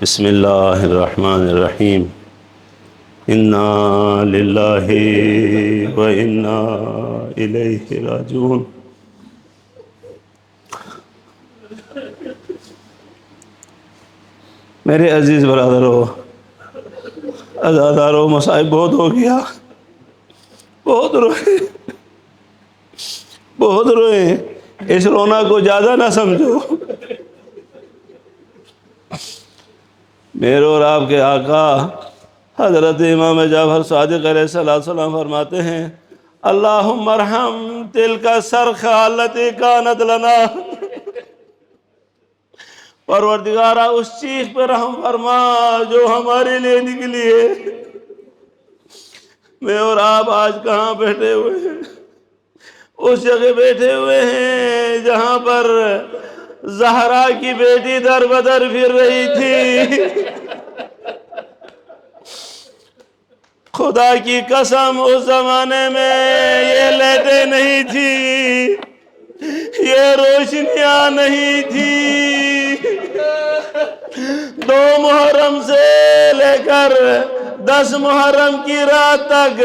بسم اللہ الرحمن الرحیم انا للہ و انا الیہ راجعون۔ میرے عزیز برادرو، عزادارو، مصائب بہت ہو گیا، بہت روئے، بہت روئے۔ اس رونا کو زیادہ نہ سمجھو۔ میرے اور آپ کے آقا حضرت امام جعفر صادق علیہ السلام فرماتے ہیں، اللہم ارحم تلک الصرخہ التی کانت لنا۔ پروردگارہ اس چیخ پر رحم فرما جو ہمارے لیے نکلی ہے۔ میں اور آپ آج کہاں بیٹھے ہوئے ہیں؟ اس جگہ بیٹھے ہوئے ہیں جہاں پر زہرا کی بیٹی در بدر پھر رہی تھی۔ خدا کی قسم اس زمانے میں یہ لائٹیں نہیں تھی، یہ روشنیاں نہیں تھی۔ 2 محرم سے لے کر 10 محرم کی رات تک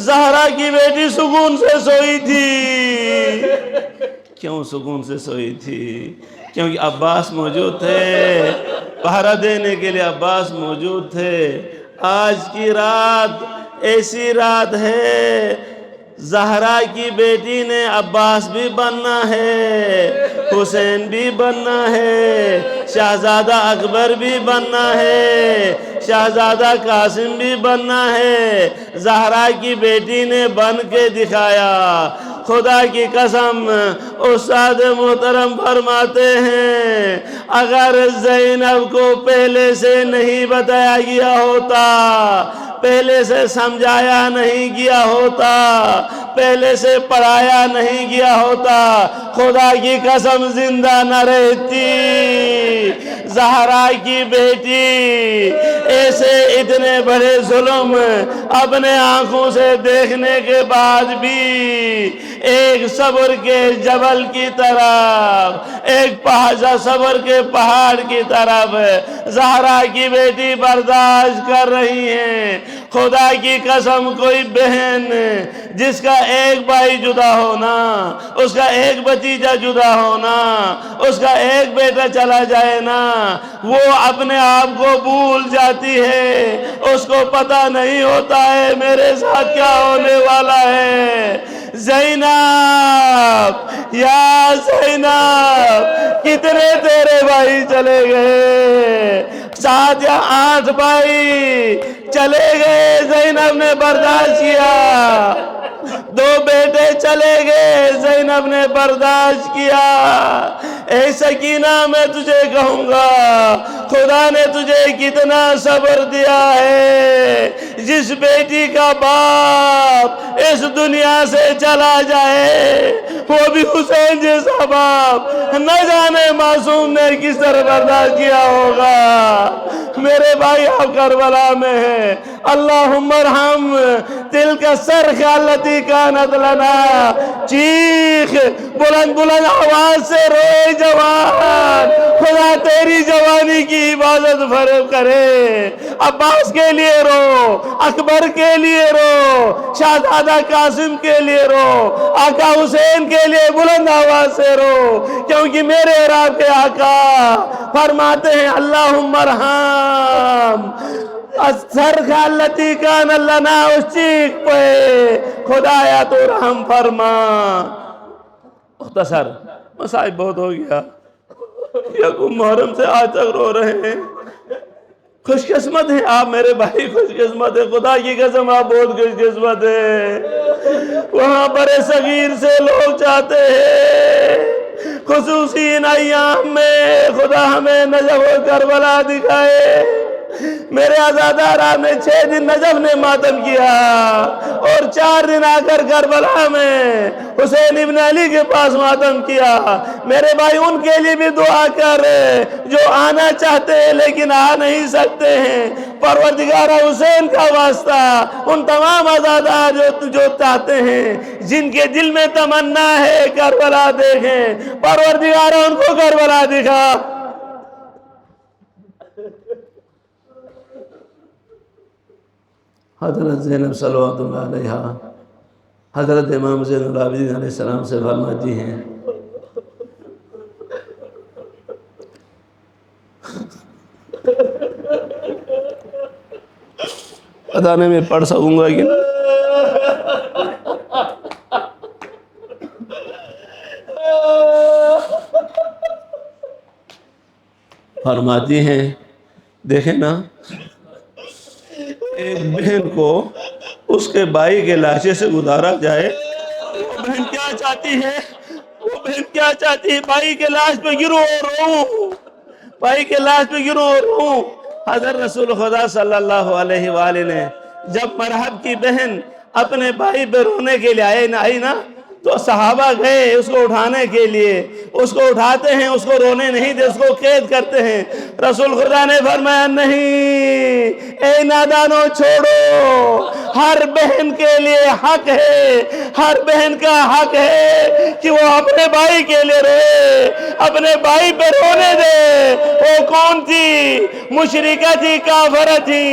زہرا کی بیٹی سکون سے سوئی تھی۔ کیوں سکون سے سوئی تھی؟ کیونکہ عباس موجود تھے، پہرا دینے کے لیے عباس موجود تھے۔ آج کی رات ایسی رات ہے، زہرا کی بیٹی نے عباس بھی بننا ہے، حسین بھی بننا ہے، شہزادہ اکبر بھی بننا ہے، شہزادہ قاسم بھی بننا ہے۔ زہرا کی بیٹی نے بن کے دکھایا۔ خدا کی قسم استاد محترم فرماتے ہیں، اگر زینب کو پہلے سے نہیں بتایا گیا ہوتا، پہلے سے سمجھایا نہیں گیا ہوتا، پہلے سے پڑھایا نہیں گیا ہوتا، خدا کی قسم زندہ نہ رہتی۔ زہرا کی بیٹی ایسے اتنے بڑے ظلم اپنے آنکھوں سے دیکھنے کے بعد بھی ایک صبر کے جبل کی طرف، ایک صبر کے پہاڑ کی طرف زہرا کی بیٹی برداشت کر رہی ہیں۔ خدا کی قسم کوئی بہن جس کا ایک بھائی جدا ہونا، اس کا ایک بھتیجا جدا ہونا، اس کا ایک بیٹا چلا جائے نا، وہ اپنے آپ کو بھول جاتی ہے۔ اس کو پتہ نہیں ہوتا ہے میرے ساتھ کیا ہونے والا ہے۔ زینب، یا زینب، کتنے تیرے بھائی چلے گئے؟ 7 یا 8 بھائی چلے گئے، زینب نے برداشت کیا۔ 2 بیٹے چلے گئے، زینب نے برداشت کیا۔ اے سکینہ، میں تجھے کہوں گا، خدا نے تجھے کتنا صبر دیا ہے۔ جس بیٹی کا باپ اس دنیا سے چلا جائے، وہ بھی حسین جیسا باپ، نہ جانے معصوم نے کس طرح برداشت کیا ہوگا۔ میرے بھائی آپ کربلا میں ہیں، اللہم ارحم تلک الصرخہ التی کانت لنا۔ چیخ، بلند بلند آواز سے روئے جوان، خدا تیری جوانی کی عبادت فرض کرے۔ عباس کے لیے رو، اکبر کے لیے رو، شہزادہ قاسم کے لیے رو، آقا حسین کے لیے بلند آواز سے رو، کیونکہ میرے اور آپ کے آقا فرماتے ہیں، اللہم ارحم الصرخہ التی کانت لنا۔ اس چیخ پہ خدایا تو رحم فرما۔ مختصر، مصائب بہت ہو گیا، یکم محرم سے آج تک رو رہے ہیں۔ خوش قسمت ہیں آپ میرے بھائی، خوش قسمت ہے، خدا کی قسم آپ بہت خوش قسمت ہے۔ وہاں برے صغیر سے لوگ چاہتے ہیں خصوصی ان ایام میں خدا ہمیں نجف و کربلا دکھائے۔ میرے عزادار نے 6 دن نجف نے ماتم کیا اور 4 دن آ کر کربلا میں حسین ابن علی کے پاس ماتم کیا۔ میرے بھائی ان کے لیے بھی دعا کر جو آنا چاہتے ہیں لیکن آ نہیں سکتے ہیں۔ پروردگارہ حسین کا واسطہ ان تمام عزادار جو چاہتے ہیں، جن کے دل میں تمنا ہے کربلا دیکھیں، پروردگارہ ان کو کربلا دکھا۔ حضرت زینب صلوات اللہ علیہا حضرت امام زین العابدین علیہ السلام سے فرماتی ہیں پتہ نہیں میں پڑھ سکوں گا کہ فرماتی ہیں دیکھیں نا ایک بہن کو اس کے بھائی کے لاشے سے گزارا جائے، وہ بہن کیا چاہتی ہے؟ وہ بہن کیا چاہتی ہے؟ بھائی کے لاش پہ گروں اور روؤں، بھائی کے لاش پہ گروں اور روؤں۔ حضرت رسول خدا صلی اللہ علیہ وآلہ نے جب مرحب کی بہن اپنے بھائی پہ رونے کے لیے آئی نا تو صحابہ گئے اس کو اٹھانے کے لیے، اس کو اٹھاتے ہیں، اس کو رونے نہیں دے، اس کو قید کرتے ہیں۔ رسول خدا نے فرمایا نہیں، اے نادانوں چھوڑو، ہر بہن کے لیے حق ہے، ہر بہن کا حق ہے کہ وہ اپنے بھائی کے لیے روئے، اپنے بھائی پہ رونے دے۔ وہ کون تھی؟ مشرکہ تھی، کافرہ تھی۔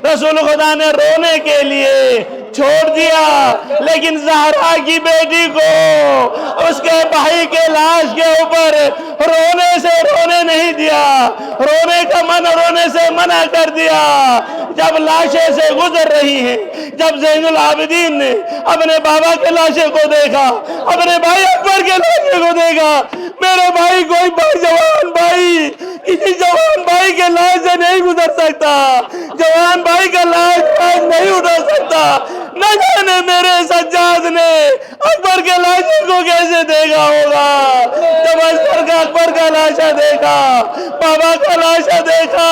رسول خدا نے رونے کے لیے چھوڑ دیا، لیکن زہرا کی بیٹی کو اس کے بھائی کے لاش کے اوپر رونے سے رونے نہیں دیا، رونے سے منع کر دیا۔ جب لاشیں سے گزر رہی ہیں، جب زین العابدین نے اپنے بابا کے لاشے کو دیکھا، اپنے بھائی اکبر کے لاشے کو دیکھا، میرے بھائی کوئی جوان بھائی کسی جوان بھائی کے لاش سے نہیں گزر سکتا، جوان بھائی کا لاش نہیں اٹھا سکتا۔ نہ جانے میرے سجاد نے اکبر کے لاشے کو کیسے دیکھا ہوگا۔ جب اکبر کا لاشا دیکھا، بابا کا لاشا دیکھا،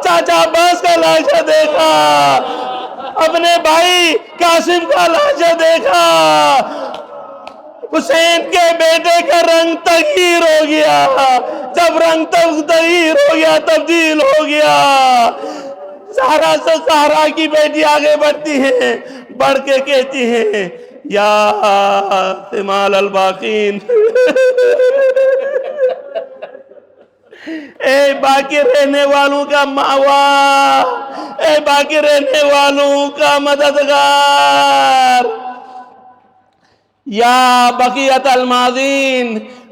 چاچا عباس کا لاشا دیکھا، اپنے بھائی قاسم کا لاشا دیکھا، حسین کے بیٹے کا رنگ تغییر ہو گیا۔ جب رنگ تغییر ہو گیا، تبدیل ہو گیا، زہرا کی بیٹی آگے بڑھتی ہیں، بڑھ کے کہتی ہیں یا تمال الباقین، اے باقی رہنے والوں کا ماوا، اے باقی رہنے والوں کا مددگار، یا بقیت الماضین،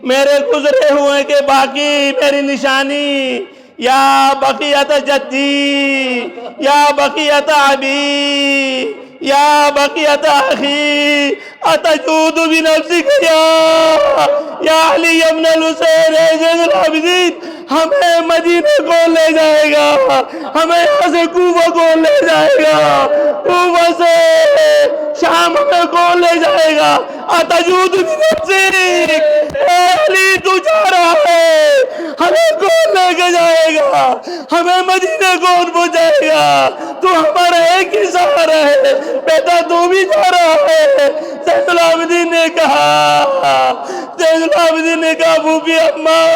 میرے گزرے ہوئے کے باقی میری نشانی، یا بقیت جدی، یا بقیت ابی، یا بقیت اخی، اتجود بنفسک یا علی ابن الحسین زین العابدین، ہمیں مدینہ کو لے جائے گا، ہمیں یہاں سے کوفہ کو لے جائے گا، کوفہ سے شام ہمیں کو لے جائے گا، اتجود بنفسک، اے علی تو جا رہا ہے، ہمیں کون لے کے جائے گا، ہمیں مدینہ کون پہنچائے گا، تو ہمارا ایک ہی سہارا ہے، بیٹا تو بھی جا رہا ہے۔ زین العابدین نے کہا، پھوپھی اماں،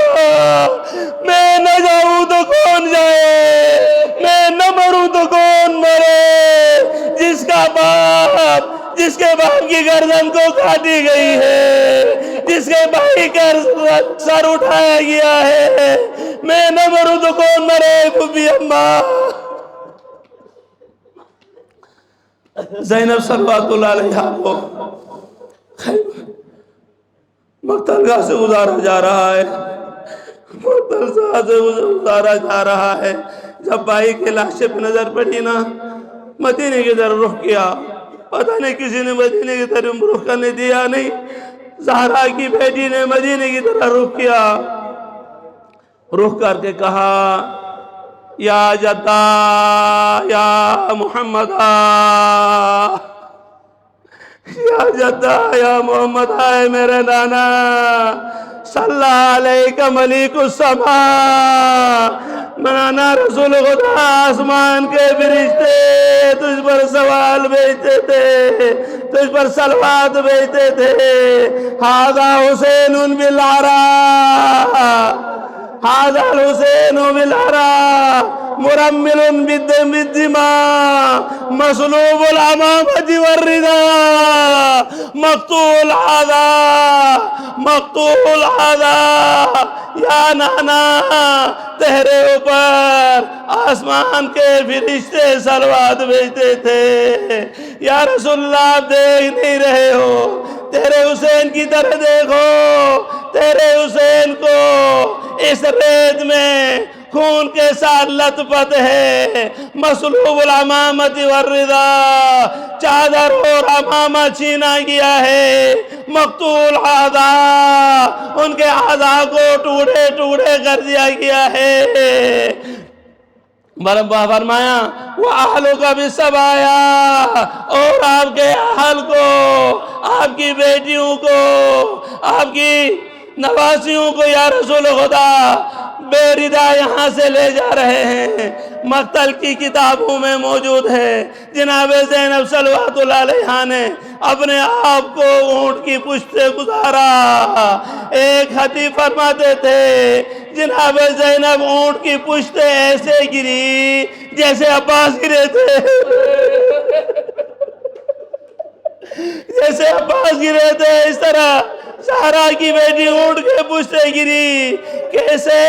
میں نہ جاؤں تو کون جائے، میں نہ مروں تو کون مرے، جس کے باپ کی گردن کو کاٹی گئی ہے، جس کے بھائی کا سر اٹھایا گیا ہے، میں نہ مروں تو کون مرے پھوپھی اماں۔ زینب صلوات اللہ علیہ کو مقتل گاہ سے گزارا جا رہا ہے، مقتل گاہ سے گزارا جا رہا ہے۔ جب بھائی کے لاشے پہ نظر پڑی نا، مدینے کی طرف رخ کیا، پتہ نہیں کسی نے مدینے کی طرف رخ کرنے دیا نہیں، زہرا کی بیٹی نے مدینے کی طرف رخ کیا، رخ کر کے کہا یا جدہ یا محمد، یا جدہ یا محمد، آئے میرے نانا، صلی علیک ملیک السماء، نانا رسول خدا آسمان کے فرشتے تجھ پر سوال بھیجتے تھے، تجھ پر صلوات بھیجتے تھے، ھذا حسین بالعرا، ھذا الحسین بالعرا، مرمل بالدماء، مصلوب العمامة والرداء، مقتول العذاب، مقتول العذاب، یا نانا تیرے اوپر آسمان کے فرشتے صلوات بھیجتے تھے۔ یا رسول اللہ آپ دیکھ نہیں رہے ہو، تیرے حسین کی طرح دیکھو، تیرے حسین کو اس ریت میں خون کے ساتھ لت پت ہے، مصلوب العمامت والرضا، چادر اور عمامہ چھینا گیا ہے، مقتول اعضاء، ان کے اعضاء کو ٹوڑے ٹوڑے کر دیا گیا ہے۔ فرمایا وہ اہلوں کا بھی سب آیا، اور آپ کے اہل کو، آپ کی بیٹیوں کو، آپ کی نواسیوں کو یا رسول خدا بے ردا یہاں سے لے جا رہے ہیں۔ مقتل کی کتابوں میں موجود ہے جناب زینب صلوات اللہ علیہا نے اپنے آپ کو اونٹ کی پشت سے گزارا۔ ایک خطیب فرماتے تھے جناب زینب اونٹ کی پشت ایسے گری جیسے عباس گرے تھے، جیسے عباس گرے تھے اس طرح زہرا کی بیٹی اونٹ کے پشت سے گری۔ کیسے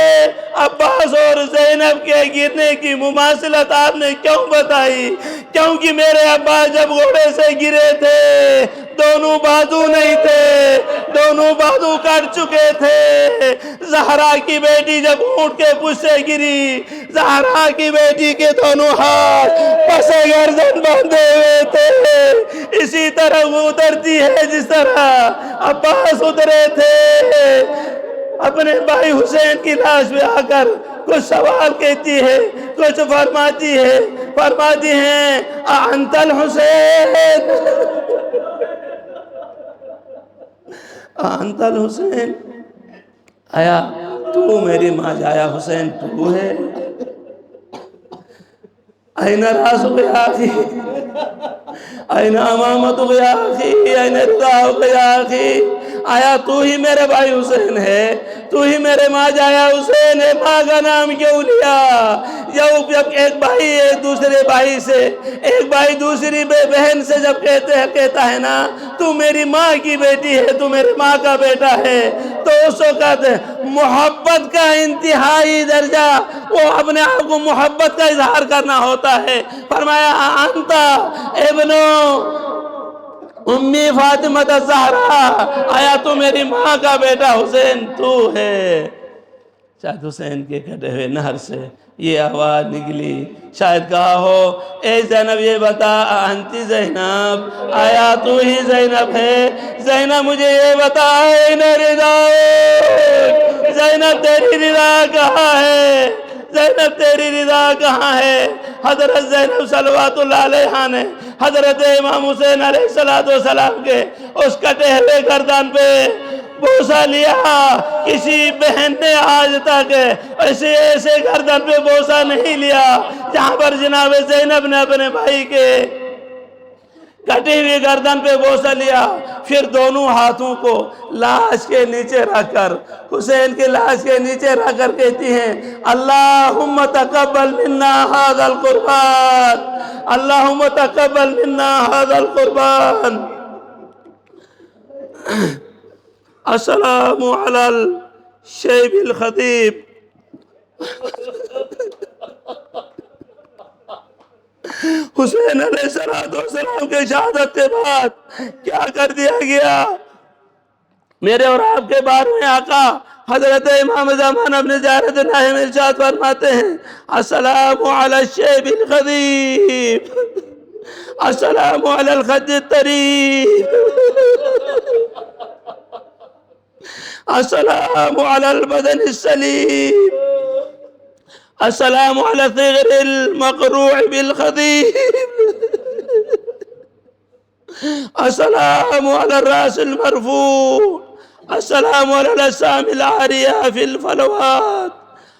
عباس اور زینب کے گرنے کی مماثلت آپ نے کیوں بتائی؟ کیونکہ میرے عباس جب گھوڑے سے گرے تھے دونوں بازو نہیں تھے، دونوں بازو کٹ چکے تھے۔ زہرا کی بیٹی جب اونٹ کے پشت سے گری، زہرا کی بیٹی کے دونوں ہاتھ پس گردن باندھے ہوئے تھے۔ اسی طرح وہ اترتی ہے جس طرح عباس اترے تھے۔ اپنے بھائی حسین کی لاش پہ آ کر کچھ سوال کہتی ہے، کچھ فرماتی ہیں انت الحسین، انت الحسین، آیا تو میری ماں جایا حسین تو ہے؟ این راسک یا اخی، این امامتک یا اخی، این رداؤک یا اخی، آیا تو ہی میرے بھائی حسین ہے؟ تو ہی میرے ماں جایا حسین ہے؟ ماں کا نام کیوں لیا؟ جب ایک بھائی ایک دوسرے بھائی سے، ایک بھائی دوسری بہن سے جب کہتا ہے نا تو میری ماں کی بیٹی ہے، تو میری ماں کا بیٹا ہے، تو اس وقت محبت کا انتہائی درجہ، وہ اپنے آپ کو محبت کا اظہار کرنا ہوتا ہے۔ فرمایا انتا ابنو امی فاطمہ الزہرا، آیا تو میری ماں کا بیٹا حسین تو ہے؟ شاید حسین کے کٹے ہوئے نہر سے یہ آواز نکلی، شاید کہا ہو اے زینب یہ بتا انتی زینب، آیا تو ہی زینب ہے؟ زینب مجھے یہ بتا این رضا، زینب تیری رضا کہاں ہے؟ زینب تیری رضا کہاں ہے؟ حضرت زینب صلوات اللہ علیہا نے حضرت امام حسین علیہ السلام کے اس کٹے ہوئے گردن پہ بوسہ لیا۔ کسی بہن نے آج تک ایسے گردن پہ بوسہ نہیں لیا جہاں پر جناب زینب نے اپنے بھائی کے کٹی ہوئی گردن پہ بوسہ لیا۔ پھر دونوں ہاتھوں کو لاش کے نیچے رکھ کر، حسین کے لاش کے نیچے رکھ کر کہتی ہیں اللہم تقبل منا ھذا القربان، اللہم تقبل منا ھذا القربان۔ السلام علی الشیب الخطیب۔ حسین علیہ السلام کے شہادت کے بعد کیا کر دیا گیا؟ میرے اور آپ کے 12ویں آقا حضرت امام زمان اپنے زیارت الناہی میں ارشاد فرماتے ہیں السلام علی الشیب الخطیب، السلام علی الخد الطریب، السلام علی البدن السلیم، السلام علی الثغر المقروع بالخطیب، السلام علی الراس المرفوع، السلام علی الاجسام العاریہ فی الفلوات،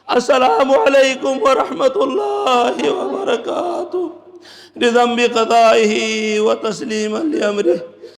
السلام علیکم ورحمت اللہ وبرکاتہ، رضا بقضائہ و تسلیما لامرہ۔